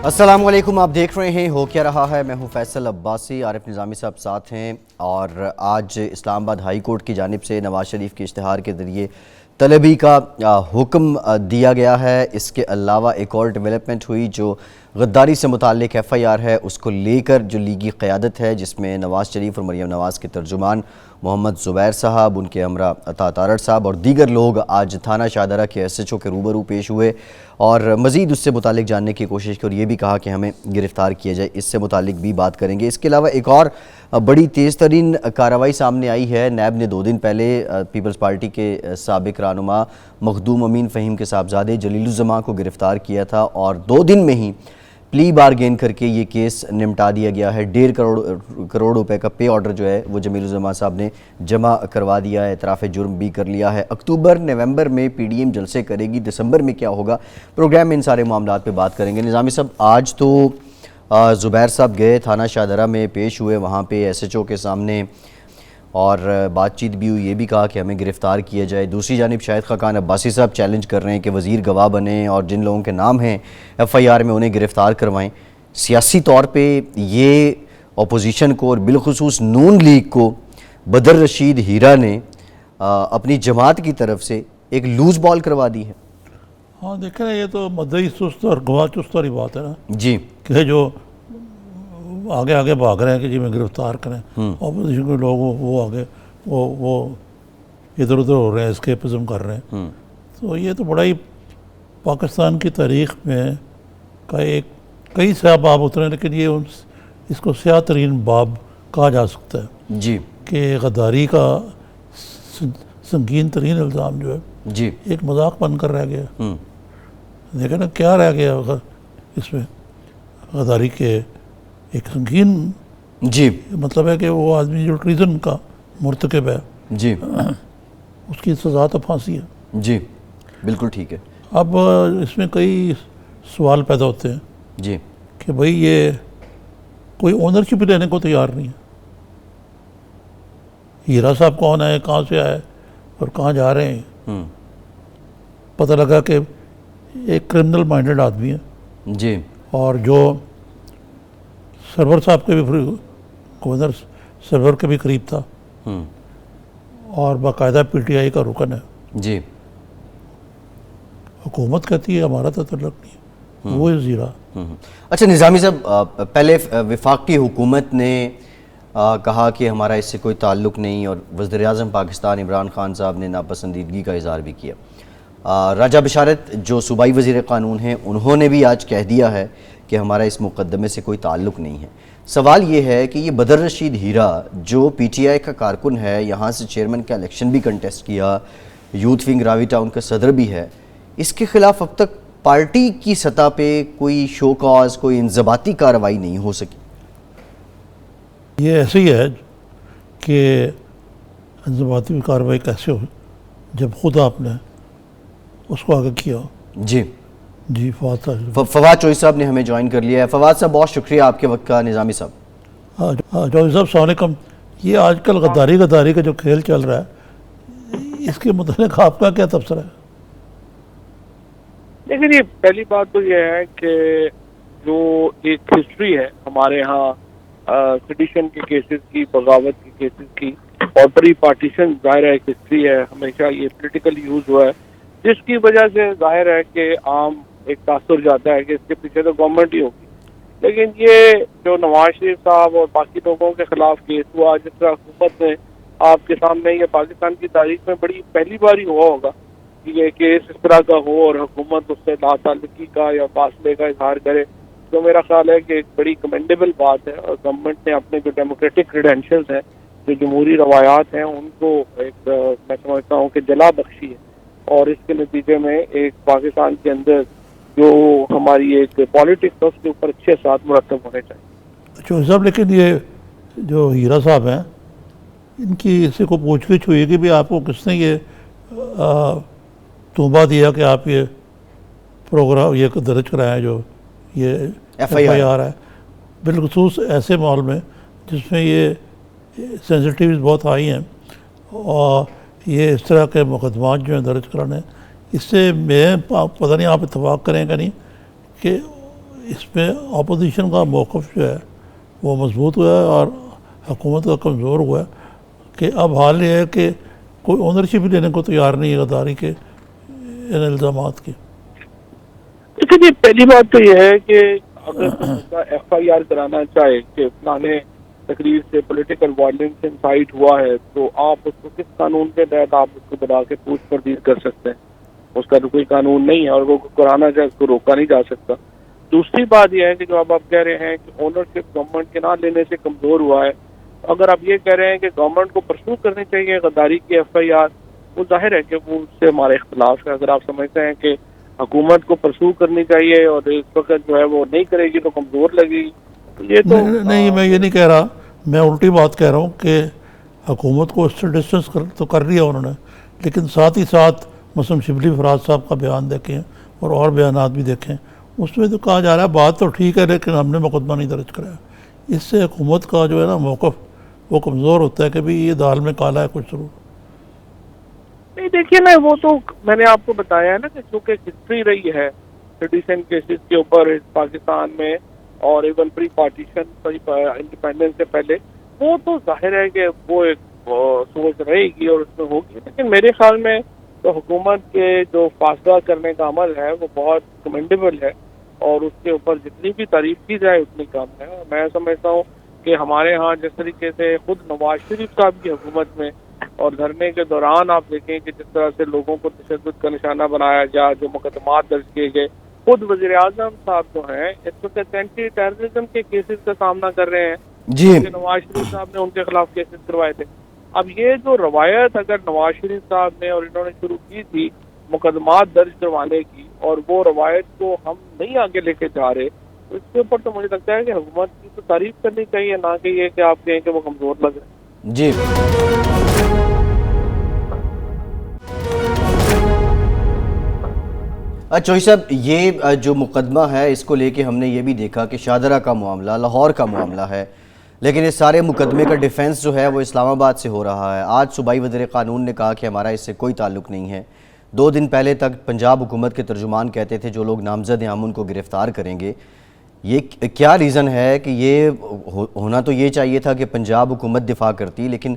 السلام علیکم، آپ دیکھ رہے ہیں ہو کیا رہا ہے۔ میں ہوں فیصل عباسی، عارف نظامی صاحب ساتھ ہیں، اور آج اسلام آباد ہائی کورٹ کی جانب سے نواز شریف کے اشتہار کے ذریعے طلبی کا حکم دیا گیا ہے۔ اس کے علاوہ ایک اور ڈیولپمنٹ ہوئی جو غداری سے متعلق ایف آئی آر ہے، اس کو لے کر جو لیگی قیادت ہے جس میں نواز شریف اور مریم نواز کے ترجمان محمد زبیر صاحب، ان کے ہمراہ عطا تارڑ صاحب اور دیگر لوگ آج تھانہ شاہدرہ کے ایس ایچ او کے روبرو پیش ہوئے اور مزید اس سے متعلق جاننے کی کوشش کی، اور یہ بھی کہا کہ ہمیں گرفتار کیا جائے۔ اس سے متعلق بھی بات کریں گے۔ اس کے علاوہ ایک اور بڑی تیز ترین کارروائی سامنے آئی ہے۔ نیب نے 2 دن پہلے پیپلز پارٹی کے سابق رہنما مخدوم امین فہیم کے صاحبزادے جلیل الزماں کو گرفتار کیا تھا، اور 2 دن میں ہی پلی بارگین کر کے یہ کیس نمٹا دیا گیا ہے۔ 1.5 کروڑ روپے کا پے آرڈر جو ہے وہ جمیل الزماں صاحب نے جمع کروا دیا ہے، اعتراف جرم بھی کر لیا ہے۔ اکتوبر نومبر میں پی ڈی ایم جلسے کرے گی، دسمبر میں کیا ہوگا پروگرام میں ان سارے معاملات پہ بات کریں گے۔ نظامی صاحب، آج تو زبیر صاحب گئے تھانہ شاہدرہ میں، پیش ہوئے وہاں پہ ایس ایچ او کے سامنے، اور بات چیت بھی ہوئی، یہ بھی کہا کہ ہمیں گرفتار کیا جائے۔ دوسری جانب شاہد خاقان عباسی صاحب چیلنج کر رہے ہیں کہ وزیر گواہ بنیں اور جن لوگوں کے نام ہیں ایف آئی آر میں انہیں گرفتار کروائیں۔ سیاسی طور پہ یہ اپوزیشن کو اور بالخصوص نون لیگ کو بدر رشید ہیرا نے اپنی جماعت کی طرف سے ایک لوز بال کروا دی ہے۔ ہاں دیکھیں، یہ تو مدعی سست اور گواہ چست والی بات ہے نا جی، کہ جو آگے آگے بھاگ رہے ہیں کہ جی میں گرفتار کریں، اپوزیشن کے لوگ وہ آگے وہ ادھر ادھر ہو رہے ہیں، اسکیپزم کر رہے ہیں۔ تو یہ تو بڑا ہی پاکستان کی تاریخ میں کا ایک کئی سیاہ باب اترے ہیں، لیکن یہ اس کو سیاہ ترین باب کہا جا سکتا ہے جی کہ غداری کا سنگین ترین الزام جو ہے جی ایک مذاق بن کر رہ گیا۔ دیکھیں نا کیا رہ گیا اس میں غداری کے ایک سنگین جی مطلب ہے کہ وہ آدمی جو ٹریزن کا مرتکب ہے جی اس کی سزا تو پھانسی ہے۔ جی بالکل ٹھیک ہے۔ اب اس میں کئی سوال پیدا ہوتے ہیں جی کہ بھئی یہ کوئی اونرشپ لینے کو تیار نہیں ہے۔ ہیرا صاحب کون ہے، کہاں سے آئے اور کہاں جا رہے ہیں؟ پتہ لگا کہ ایک کرمنل مائنڈڈ آدمی ہے، جی اور جو سرور صاحب کے بھی گورنر سرور کے بھی قریب تھا، اور باقاعدہ پی ٹی آئی کا رکن ہے۔ جی حکومت کہتی ہے ہمارا تو تعلق نہیں ہے، وہ زیرہ۔ اچھا نظامی صاحب، پہلے وفاقی حکومت نے کہا کہ ہمارا اس سے کوئی تعلق نہیں، اور وزیر اعظم پاکستان عمران خان صاحب نے ناپسندیدگی کا اظہار بھی کیا۔ راجہ بشارت جو صوبائی وزیر قانون ہیں، انہوں نے بھی آج کہہ دیا ہے کہ ہمارا اس مقدمے سے کوئی تعلق نہیں ہے۔ سوال یہ ہے کہ یہ بدر رشید ہیرا جو پی ٹی آئی کا کارکن ہے، یہاں سے چیئرمین کا الیکشن بھی کنٹیسٹ کیا، یوتھ ونگ راوی ٹاؤن کا صدر بھی ہے، اس کے خلاف اب تک پارٹی کی سطح پہ کوئی شو کاز، کوئی انضباطی کارروائی نہیں ہو سکی۔ یہ ایسے ہی ہے کہ انضباطی کارروائی کیسے ہو جب خود آپ نے اس کو آگے کیا ہو۔ جی جی فواد صاحب، فواد چوئی صاحب نے ہمیں جوائن کر لیا ہے۔ فواد صاحب بہت شکریہ آپ کے وقت کا۔ نظامی صاحب، جوہر صاحب السلام علیکم۔ یہ آج کل غداری کا جو کھیل چل رہا ہے، اس کے متعلق آپ کا کیا تبصرہ ہے؟ لیکن یہ پہلی بات تو یہ ہے کہ جو ایک ہسٹری ہے ہمارے ہاں سیڈیشن کے کیسز کی، بغاوت کے کیسز کی، اور بڑی پارٹیشن ظاہر ہے ایک ہسٹری ہے، ہمیشہ یہ پولیٹیکل یوز ہوا ہے، جس کی وجہ سے ظاہر ہے کہ عام ایک تاثر جاتا ہے کہ اس کے پیچھے تو گورنمنٹ ہی ہوگی۔ لیکن یہ جو نواز شریف صاحب اور باقی لوگوں کے خلاف کیس ہوا، جس طرح حکومت نے آپ کے سامنے، یہ پاکستان کی تاریخ میں بڑی پہلی بار ہی ہوا ہوگا کہ یہ کیس اس طرح کا ہو اور حکومت اس سے لا تعلقی کا یا فاصلے کا اظہار کرے، تو میرا خیال ہے کہ ایک بڑی کمینڈیبل بات ہے، اور گورنمنٹ نے اپنے جو ڈیموکریٹک کریڈینشلز ہیں، جو جمہوری روایات ہیں، ان کو ایک میں سمجھتا ہوں کہ جلا بخشی ہے، اور اس کے نتیجے میں ایک پاکستان کے اندر جو ہماری ایک پالیٹکس ہے اس کے اوپر اچھے اثرات مرتب ہونے چاہیے۔ چوہر صاحب، لیکن یہ جو ہیرا صاحب ہیں، ان کی سے کو پوچھ گچھ ہوئی کہ بھی آپ کو کس نے یہ توبہ دیا کہ آپ یہ پروگرام یہ درج کرائیں جو یہ ایف آئی آر ہے، بالخصوص ایسے ماحول میں جس میں یہ سینسٹیوز بہت ہائی ہیں، اور یہ اس طرح کے مقدمات جو ہیں درج کرانے، اس سے میں پتہ نہیں آپ اتفاق کریں کہ نہیں، کہ اس میں اپوزیشن کا موقف جو ہے وہ مضبوط ہوا ہے اور حکومت کا کمزور ہوا ہے کہ اب حال یہ ہے کہ کوئی اونرشپ لینے کو تیار نہیں ہے غداری کے ان الزامات کی. لیکن یہ پہلی بات تو یہ ہے کہ اگر ایف آئی آر کرانا چاہے کہ فلانے تقریر سے پولیٹیکل وائلنس انسائٹ ہوا ہے تو آپ اس کو کس قانون کے تحت آپ اس کو بلا کے پوچھ پردید کر سکتے ہیں؟ اس کا تو کوئی قانون نہیں ہے اور وہ کرانا چاہے اس کو روکا نہیں جا سکتا. دوسری بات یہ ہے کہ جو اب آپ کہہ رہے ہیں کہ اونرشپ گورنمنٹ کے نہ لینے سے کمزور ہوا ہے, اگر آپ یہ کہہ رہے ہیں کہ گورنمنٹ کو پرسو کرنی چاہیے غداری کی ایف آئی آر, وہ ظاہر ہے کہ وہ اس سے ہمارے اختلاف ہے. اگر آپ سمجھتے ہیں کہ حکومت کو پرسو کرنی چاہیے اور اس وقت جو ہے وہ نہیں کرے گی تو کمزور لگے گی, تو یہ تو نہیں, میں یہ نہیں کہہ رہا, میں الٹی بات کہہ رہا ہوں کہ حکومت کو اس سے ڈسٹنس تو کر لیا انہوں نے, لیکن ساتھ ہی ساتھ مثلا شبلی فراز صاحب کا بیان دیکھیں اور بیانات بھی دیکھیں, اس میں تو کہا جا رہا ہے بات تو ٹھیک ہے لیکن ہم نے مقدمہ نہیں درج کرایا. اس سے حکومت کا جو ہے نا موقف وہ کمزور ہوتا ہے کہ بھی یہ دال میں کالا ہے کچھ ضرور. نہیں دیکھیے نا, وہ تو میں نے آپ کو بتایا ہے نا کہ چونکہ ہسٹری رہی ہے سٹیزن کیسز کے اوپر پاکستان میں اور ایون پری پارٹیشن انڈیپینڈنس سے پہلے, وہ تو ظاہر ہے کہ وہ ایک سوچ رہے گی اور اس میں ہوگی. لیکن میرے خیال میں تو حکومت کے جو فاصلہ کرنے کا عمل ہے وہ بہت کمنڈیبل ہے اور اس کے اوپر جتنی بھی تعریف کی جائے اتنی کم ہے. میں سمجھتا ہوں کہ ہمارے ہاں جس طریقے سے خود نواز شریف صاحب کی حکومت میں اور دھرنے کے دوران آپ دیکھیں کہ جس طرح سے لوگوں کو تشدد کا نشانہ بنایا گیا, جو مقدمات درج کیے گئے, خود وزیر اعظم صاحب جو ہیں اس وقت اینٹی ٹیررزم کے کیسز کا سامنا کر رہے ہیں جی نواز شریف صاحب نے ان کے خلاف کیسز کروائے تھے. اب یہ جو روایت اگر نواز شریف صاحب نے اور انہوں نے شروع کی تھی مقدمات درج کروانے کی, اور وہ روایت کو ہم نہیں آگے لے کے جا رہے, تو اس کے اوپر تو مجھے لگتا ہے کہ حکومت کی تو تعریف کرنی چاہیے, نہ کہ یہ کہ آپ کہیں کہ وہ کمزور لگ رہے ہیں. جی. چوہی صاحب, یہ جو مقدمہ ہے اس کو لے کے ہم نے یہ بھی دیکھا کہ شاہدرہ کا معاملہ, لاہور کا معاملہ ہے, لیکن اس سارے مقدمے کا ڈیفنس جو ہے وہ اسلام آباد سے ہو رہا ہے. آج صوبائی وزیر قانون نے کہا کہ ہمارا اس سے کوئی تعلق نہیں ہے. 2 دن پہلے تک پنجاب حکومت کے ترجمان کہتے تھے جو لوگ نامزد ہیں ہم ان کو گرفتار کریں گے. یہ کیا ریزن ہے کہ یہ ہونا تو یہ چاہیے تھا کہ پنجاب حکومت دفاع کرتی, لیکن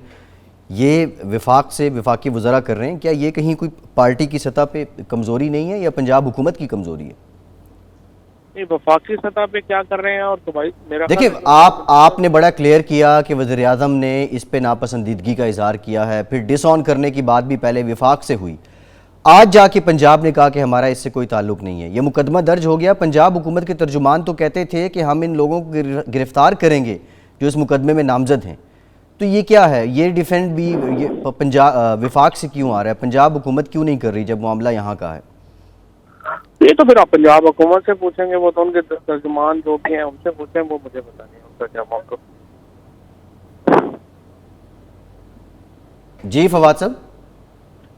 یہ وفاق سے وفاقی وزراء کر رہے ہیں؟ کیا یہ کہیں کوئی پارٹی کی سطح پہ کمزوری نہیں ہے یا پنجاب حکومت کی کمزوری ہے؟ نہیں, وفاقی سطح پہ کیا کر رہے ہیں اور تو بھائی میرا دیکھیں آپ نے بڑا کلیئر کیا کہ وزیر اعظم نے اس پہ ناپسندیدگی کا اظہار کیا ہے, پھر ڈس آن کرنے کی بات بھی پہلے وفاق سے ہوئی, آج جا کے پنجاب نے کہا کہ ہمارا اس سے کوئی تعلق نہیں ہے. یہ مقدمہ درج ہو گیا. پنجاب حکومت کے ترجمان تو کہتے تھے کہ ہم ان لوگوں کو گرفتار کریں گے جو اس مقدمے میں نامزد ہیں. تو یہ کیا ہے, یہ ڈیفینڈ بھی پنجاب وفاق سے کیوں آ رہا ہے, پنجاب حکومت کیوں نہیں کر رہی جب معاملہ یہاں کا ہے؟ یہ تو پھر آپ پنجاب حکومت سے پوچھیں گے, وہ تو ان کے ترجمان جو بھی ہیں ان سے پوچھیں, وہ مجھے پتا نہیں ان کا کیا موقف. جی فواد صاحب.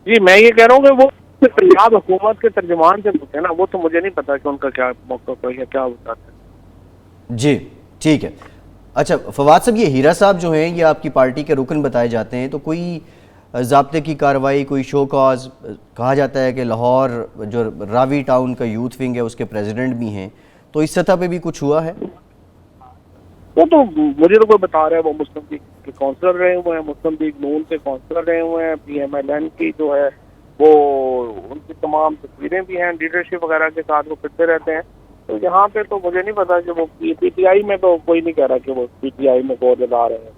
جی میں یہ کہہ رہا ہوں کہ وہ پنجاب حکومت کے ترجمان سے پوچھیں نا, وہ تو مجھے نہیں پتا کہ ان کا کیا موقف ہے یا کیا ہوتا ہے. جی ٹھیک ہے. اچھا فواد صاحب, یہ ہیرا صاحب جو ہیں یہ آپ کی پارٹی کے رکن بتائے جاتے ہیں, تو کوئی ضابطے کی کارروائی, کوئی شو کاز, کہا جاتا ہے کہ لاہور جو راوی ٹاؤن کا یوتھ ونگ ہے اس کے پریزیڈنٹ بھی ہیں, تو اس سطح پہ بھی کچھ ہوا ہے؟ وہ تو مجھے تو کوئی بتا رہا ہے وہ مسلم لیگ کے کونسلر رہے ہوئے ہیں, مسلم لیگ نون کے کونسلر رہے ہوئے ہیں, پی ایم ایل این کی جو ہے وہ ان کی تمام تصویریں بھی ہیں لیڈرشپ وغیرہ کے ساتھ, وہ پھرتے رہتے ہیں. تو یہاں پہ تو مجھے نہیں پتا کہ وہ پی ٹی آئی میں تو کوئی نہیں کہہ رہا کہ وہ پی ٹی آئی میں گور لگا رہے ہیں.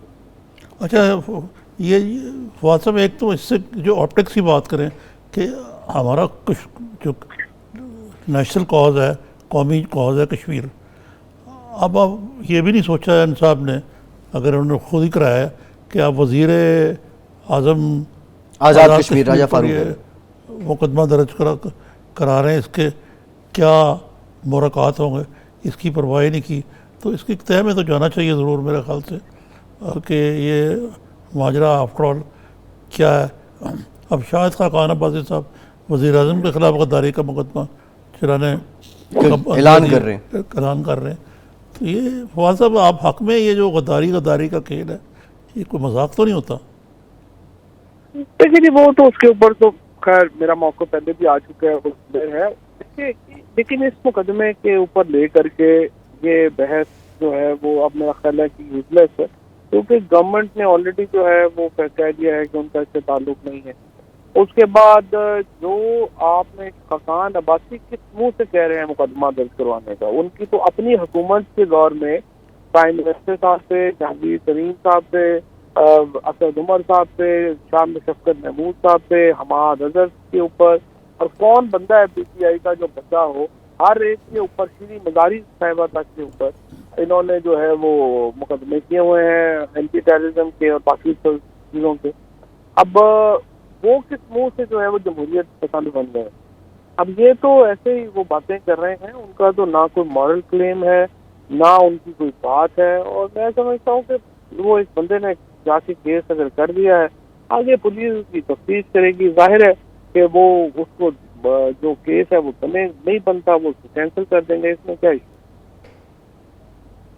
اچھا یہ فواد صاحب, ایک تو اس سے جو آپٹکس کی بات کریں کہ ہمارا کچھ جو نیشنل کاز ہے, قومی کاز ہے کشمیر, اب یہ بھی نہیں سوچا ان صاحب نے, اگر انہوں نے خود ہی کرایا ہے کہ آپ وزیر اعظم آزاد کشمیر راجہ پر فاروق یہ مقدمہ درج کرا رہے ہیں, اس کے کیا مرکات ہوں گے, اس کی پرواہ نہیں کی. تو اس کی تہہ میں تو جانا چاہیے ضرور میرے خیال سے کہ یہ ماجرا آفٹر آل کیا ہے. اب شاہد خاقان عباسی صاحب وزیر اعظم کے خلاف غداری کا مقدمہ چلانے اعلان کر رہے ہیں. تو یہ فواد صاحب آپ حق میں, یہ جو غداری کا کھیل ہے یہ کوئی مذاق تو نہیں ہوتا؟ دیکھیے جی وہ تو اس کے اوپر تو خیر میرا موقع پہلے بھی آ چکا ہے. کہ لیکن اس مقدمے کے اوپر لے کر کے یہ بحث جو ہے وہ اب میرا خیال ہے کہ یوزلیس ہے، کیونکہ گورنمنٹ نے آلریڈی جو ہے وہ کہہ دیا ہے کہ ان کا اس سے تعلق نہیں ہے۔ اس کے بعد جو آپ نے خاقان عباسی کس منہ سے کہہ رہے ہیں مقدمہ درج کروانے کا، ان کی تو اپنی حکومت کے دور میں پرائم منسٹر صاحب سے، جہانگیر ترین صاحب سے، اسد عمر صاحب سے، شام شفقت محمود صاحب سے، حماد اظہر کے اوپر، اور کون بندہ ہے پی ٹی آئی کا جو بچہ ہو، ہر ایک کے اوپر، شری مزاری صاحبہ تک کے اوپر انہوں نے جو ہے وہ مقدمے کیے ہوئے ہیں اینٹی ٹیررزم کے اور باقی چیزوں کے۔ اب وہ کس منہ سے جو ہے وہ جمہوریت پسند بن گئے؟ اب یہ تو ایسے ہی وہ باتیں کر رہے ہیں، ان کا تو نہ کوئی مورل کلیم ہے نہ ان کی کوئی بات ہے، اور میں سمجھتا ہوں کہ وہ اس بندے نے جا کے کیس اگر کر دیا ہے، آگے پولیس اس کی تفتیش کرے گی۔ ظاہر ہے کہ وہ اس کو جو کیس ہے وہ نہیں بنتا، وہ اس کو کینسل کر دیں گے، اس میں کیا ایشو؟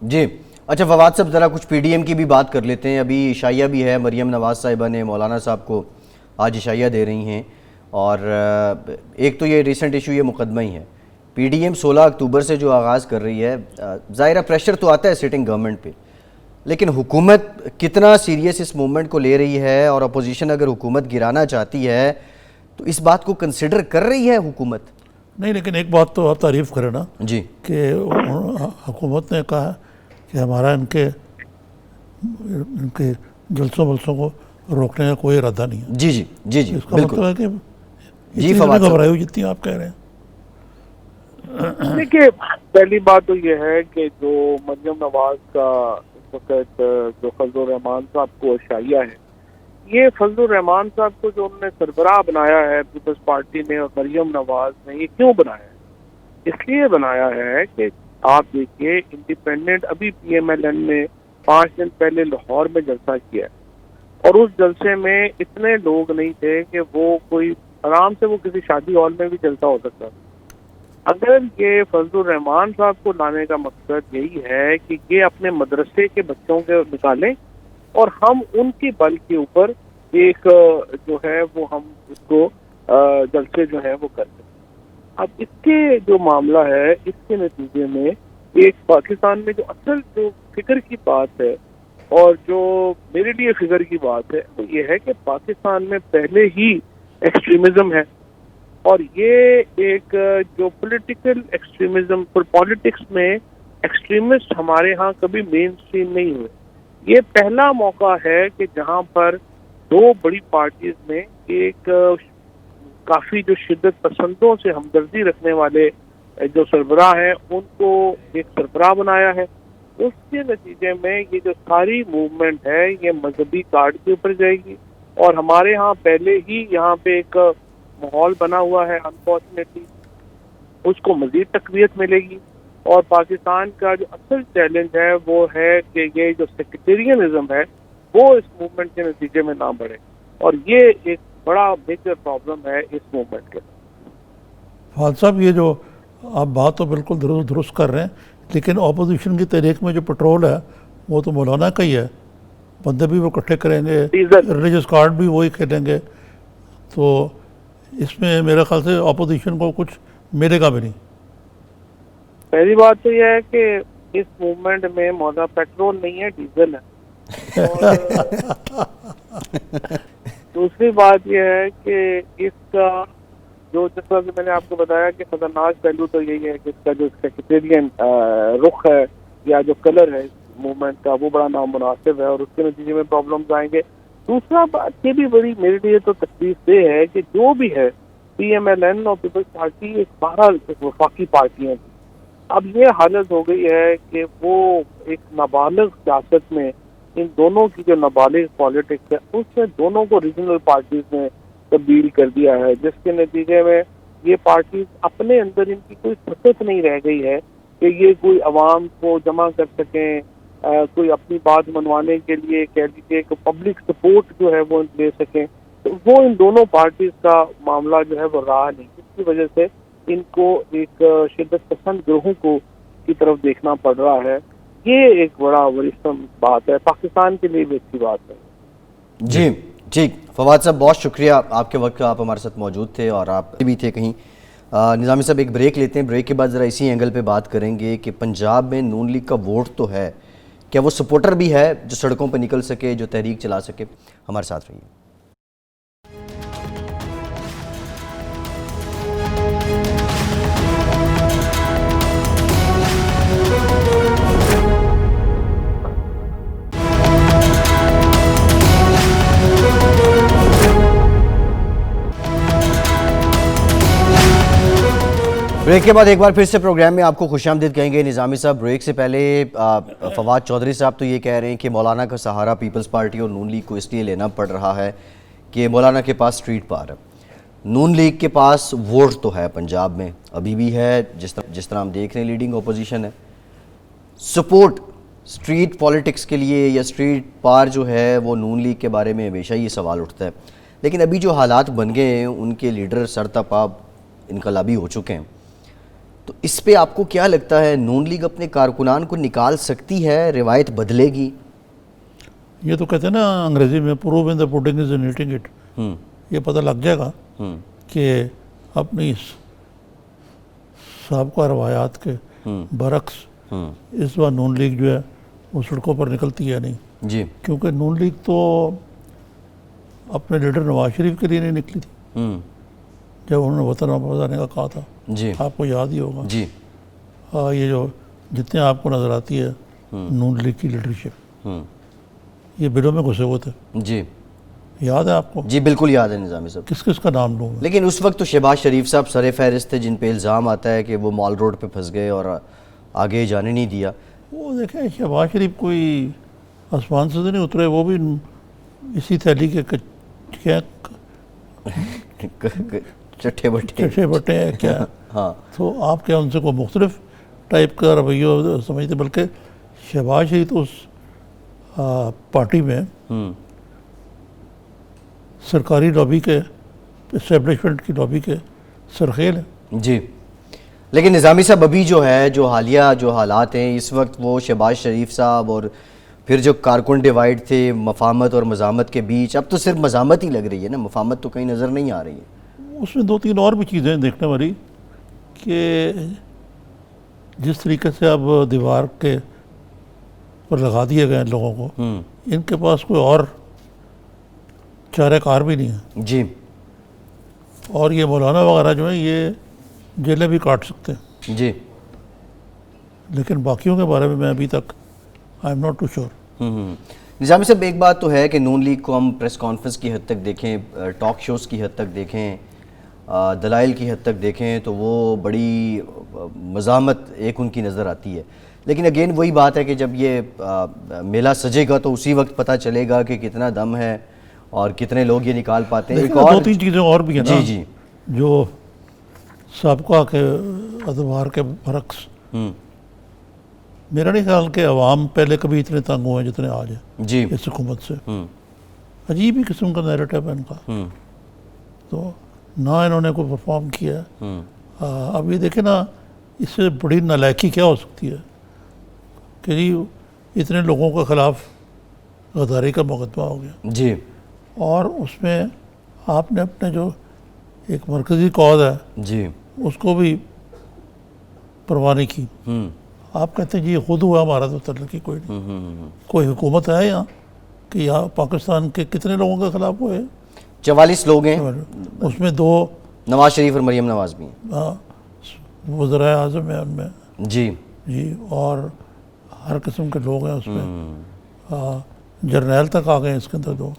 جی اچھا فواد صاحب، ذرا کچھ پی ڈی ایم کی بھی بات کر لیتے ہیں۔ ابھی عشائیہ بھی ہے، مریم نواز صاحبہ نے مولانا صاحب کو آج عشائیہ دے رہی ہیں، اور ایک تو یہ ریسنٹ ایشو یہ مقدمہ ہی ہے۔ پی ڈی ایم 16 اکتوبر سے جو آغاز کر رہی ہے، ظاہرہ پریشر تو آتا ہے سٹنگ گورنمنٹ پہ، لیکن حکومت کتنا سیریس اس موومنٹ کو لے رہی ہے، اور اپوزیشن اگر حکومت گرانا چاہتی ہے تو اس بات کو کنسیڈر کر رہی ہے حکومت؟ نہیں، لیکن ایک بات تو آپ تعریف کریں نا جی کہ حکومت نے کہا کہ ہمارا ان کے جلسوں کو روکنے کا کوئی ارادہ نہیں ہے۔ جی جی جی جی اس کا بالکل مطلب ہے کہ جی اتنی فواد صاحب، گھبرائی ہوئی جتنی آپ کہہ رہے ہیں۔ دیکھیے، پہلی بات تو یہ ہے کہ جو مریم نواز کا اس وقت جو فضل الرحمان صاحب کو عشائیہ ہے، یہ فضل الرحمان صاحب کو جو انہوں نے سربراہ بنایا ہے پیپلز پارٹی نے اور مریم نواز نے، یہ کیوں بنایا ہے؟ اس لیے بنایا ہے کہ آپ دیکھیے انڈیپینڈنٹ ابھی پی ایم ایل این نے 5 دن پہلے لاہور میں جلسہ کیا ہے، اور اس جلسے میں اتنے لوگ نہیں تھے کہ وہ کوئی آرام سے وہ کسی شادی ہال میں بھی جلسہ ہو سکتا تھا۔ اگر یہ فضل الرحمان صاحب کو لانے کا مقصد یہی ہے کہ یہ اپنے مدرسے کے بچوں کے نکالیں اور ہم ان کی بل کے اوپر ایک جو ہے وہ ہم اس کو جلسے جو ہے وہ کرتے ہیں۔ اب اس کے جو معاملہ ہے، اس کے نتیجے میں ایک پاکستان میں جو اصل جو فکر کی بات ہے اور جو میرے لیے فکر کی بات ہے وہ یہ ہے کہ پاکستان میں پہلے ہی ایکسٹریمزم ہے، اور یہ ایک جو پولیٹیکل ایکسٹریمزم، پالیٹکس میں ایکسٹریمسٹ ہمارے ہاں کبھی مین اسٹریم نہیں ہوئے۔ یہ پہلا موقع ہے کہ جہاں پر دو بڑی پارٹیز میں ایک کافی جو شدت پسندوں سے ہمدردی رکھنے والے جو سربراہ ہیں ان کو ایک سربراہ بنایا ہے۔ اس کے نتیجے میں یہ جو ساری موومنٹ ہے یہ مذہبی کارڈ کے اوپر جائے گی، اور ہمارے ہاں پہلے ہی یہاں پہ ایک ماحول بنا ہوا ہے، انفارچونیٹلی اس کو مزید تقویت ملے گی۔ اور پاکستان کا جو اصل چیلنج ہے وہ ہے کہ یہ جو سیکٹیرینزم ہے وہ اس موومنٹ کے نتیجے میں نہ بڑھے، اور یہ ایک بڑا میجر پرابلم ہے اس موومنٹ کے۔ فواد صاحب، یہ جو آپ بات تو بالکل درست کر رہے ہیں، لیکن اپوزیشن کی تحریک میں جو پٹرول ہے وہ تو مولانا کا ہی ہے، بندے بھی وہ اکٹھے کریں گے، ریلیجس کارڈ بھی وہی کھیلیں گے، تو اس میں میرے خیال سے اپوزیشن کو کچھ ملے گا بھی نہیں۔ پہلی بات تو یہ ہے کہ اس موومنٹ میں مولانا پیٹرول نہیں ہے، ڈیزل ہے، اور دوسری بات یہ ہے کہ اس کا جو جس طرح سے میں نے آپ کو بتایا کہ خطرناک پہلو تو یہی ہے کہ اس کا جو سیکٹیرین رخ ہے یا جو کلر ہے موومنٹ کا وہ بڑا نامناسب ہے، اور اس کے نتیجے میں پرابلمز آئیں گے۔ دوسرا بات یہ بھی بڑی میرے لیے تو تکلیف دہ ہے کہ جو بھی ہے پی ایم ایل این اور پیپلز پارٹی ایک بہرحال وفاقی پارٹیاں تھیں، اب یہ حالت ہو گئی ہے کہ وہ ایک نابالغ سیاست میں ان دونوں کی جو نابالغ پالیٹکس ہے اس میں دونوں کو ریجنل پارٹیز میں تبدیل کر دیا ہے، جس کے نتیجے میں یہ پارٹیز اپنے اندر ان کی کوئی طاقت نہیں رہ گئی ہے کہ یہ کوئی عوام کو جمع کر سکیں، کوئی اپنی بات منوانے کے لیے کہہ لیجیے کہ پبلک سپورٹ جو ہے وہ لے سکیں، تو وہ ان دونوں پارٹیز کا معاملہ جو ہے وہ رہا نہیں، جس کی وجہ سے ان کو ایک شدت پسند گروہوں کو کی طرف دیکھنا پڑ رہا ہے۔ یہ ایک بڑا ورثم بات ہے، پاکستان کے لیے بھی اچھی بات ہے۔ جی ٹھیک، فواد صاحب بہت شکریہ آپ کے وقت کا، آپ ہمارے ساتھ موجود تھے اور آپ بھی تھے کہیں نظامی صاحب ایک بریک لیتے ہیں, بریک کے بعد ذرا اسی اینگل پہ بات کریں گے کہ پنجاب میں نون لیگ کا ووٹ تو ہے, کیا وہ سپورٹر بھی ہے جو سڑکوں پہ نکل سکے, جو تحریک چلا سکے؟ ہمارے ساتھ رہیے. بریک کے بعد ایک بار پھر سے پروگرام میں آپ کو خوش آمدید کہیں گے. نظامی صاحب, بریک سے پہلے فواد چودھری صاحب تو یہ کہہ رہے ہیں کہ مولانا کا سہارا پیپلز پارٹی اور نون لیگ کو اس لیے لینا پڑ رہا ہے کہ مولانا کے پاس اسٹریٹ پار ہے. نون لیگ کے پاس ووٹ تو ہے پنجاب میں, ابھی بھی ہے, جس طرح ہم دیکھ رہے ہیں لیڈنگ اپوزیشن ہے. سپورٹ اسٹریٹ پالیٹکس کے لیے یا اسٹریٹ پار جو ہے وہ نون لیگ کے بارے میں ہمیشہ یہ سوال اٹھتا ہے, لیکن ابھی جو حالات بن گئے ہیں ان کے لیڈر سرتاپا انقلابی ہو چکے ہیں, تو اس پہ آپ کو کیا لگتا ہے نون لیگ اپنے کارکنان کو نکال سکتی ہے, روایت بدلے گی؟ یہ تو کہتے ہیں نا انگریزی میں prove in the putting is in eating it. یہ پتہ لگ جائے گا کہ اپنی سابقہ روایات کے برعکس اس بار نون لیگ جو ہے وہ سڑکوں پر نکلتی ہے نہیں. جی, کیونکہ نون لیگ تو اپنے لیڈر نواز شریف کے لیے نہیں نکلی تھی جب انہوں نے وطن واپس آنے کا کہا تھا. جی, آپ کو یاد ہی ہوگا. جی, یہ جو جتنے آپ کو نظر آتی ہے نون لیگ کی لیڈرشپ, یہ بلوں میں گھسے ہوئے تھے. جی, یاد ہے آپ کو؟ جی بالکل یاد ہے نظامی صاحب. کس کس کا نام لوں میں؟ لیکن اس وقت تو شہباز شریف صاحب سر فہرست تھے جن پہ الزام آتا ہے کہ وہ مال روڈ پہ پھنس گئے اور آگے جانے نہیں دیا. وہ دیکھیں شہباز شریف کوئی آسمان سے نہیں اترے, وہ بھی اسی تھیلی کے چٹھے بٹے ہیں کیا. ہاں, تو آپ کیا ان سے کوئی مختلف ٹائپ کا رویہ سمجھتے؟ بلکہ شہباز شریف تو اس پارٹی میں سرکاری لابی کے, اسٹیبلشمنٹ کی لابی کے سرخیل ہیں. جی, لیکن نظامی صاحب ابھی جو ہے جو حالیہ جو حالات ہیں اس وقت وہ شہباز شریف صاحب اور پھر جو کارکن ڈیوائیڈ تھے مفاہمت اور مزاحمت کے بیچ, اب تو صرف مزاحمت ہی لگ رہی ہے نا, مفاہمت تو کہیں نظر نہیں آ رہی ہے. اس میں دو تین اور بھی چیزیں دیکھنے والی کہ جس طریقے سے اب دیوار کے پر لگا دیے گئے ہیں لوگوں کو, ان کے پاس کوئی اور چارہ کار بھی نہیں ہے. جی, اور یہ مولانا وغیرہ جو ہیں یہ جیلیں بھی کاٹ سکتے ہیں. جی, لیکن باقیوں کے بارے میں میں ابھی تک I am not too sure. Nizami صاحب ایک بات تو ہے کہ نون لیگ کو ہم پریس کانفرنس کی حد تک دیکھیں, ٹاک شوز کی حد تک دیکھیں, دلائل کی حد تک دیکھیں تو وہ بڑی مزاحمت ایک ان کی نظر آتی ہے. لیکن اگین وہی بات ہے کہ جب یہ میلہ سجے گا تو اسی وقت پتہ چلے گا کہ کتنا دم ہے اور کتنے لوگ یہ نکال پاتے ہیں. ایک اور دو تین چیزیں اور بھی ہیں نا. جی, جی, جو سابقہ کے ادوار کے برعکس میرا نہیں خیال کہ عوام پہلے کبھی اتنے تنگ ہوئے ہیں جتنے آج ہیں جی, اس حکومت سے. عجیب ہی قسم کا نیریٹو ہے ان کا. تو نہ انہوں نے کوئی پرفارم کیا. اب یہ دیکھیں نا, اس سے بڑی نالائکی کیا ہو سکتی ہے کہ جی اتنے لوگوں کے خلاف غداری کا مقدمہ ہو گیا. جی, اور اس میں آپ نے اپنے جو ایک مرکزی قوت ہے جی, اس کو بھی پرواہ نہیں کی. آپ کہتے ہیں جی یہ خود ہوا, ہمارا تو تلقی کوئی نہیں. کوئی حکومت ہے یہاں کہ یہاں پاکستان کے کتنے لوگوں کے خلاف ہوئے؟ 44 لوگ ہیں, اس میں 2 نواز شریف اور مریم نواز بھی ہیں. وزرائے اعظم ہیں ان میں. جی, جی, اور ہر قسم کے لوگ ہیں اس میں. جرنیل تک آ گئے ہیں اس کے اندر 2.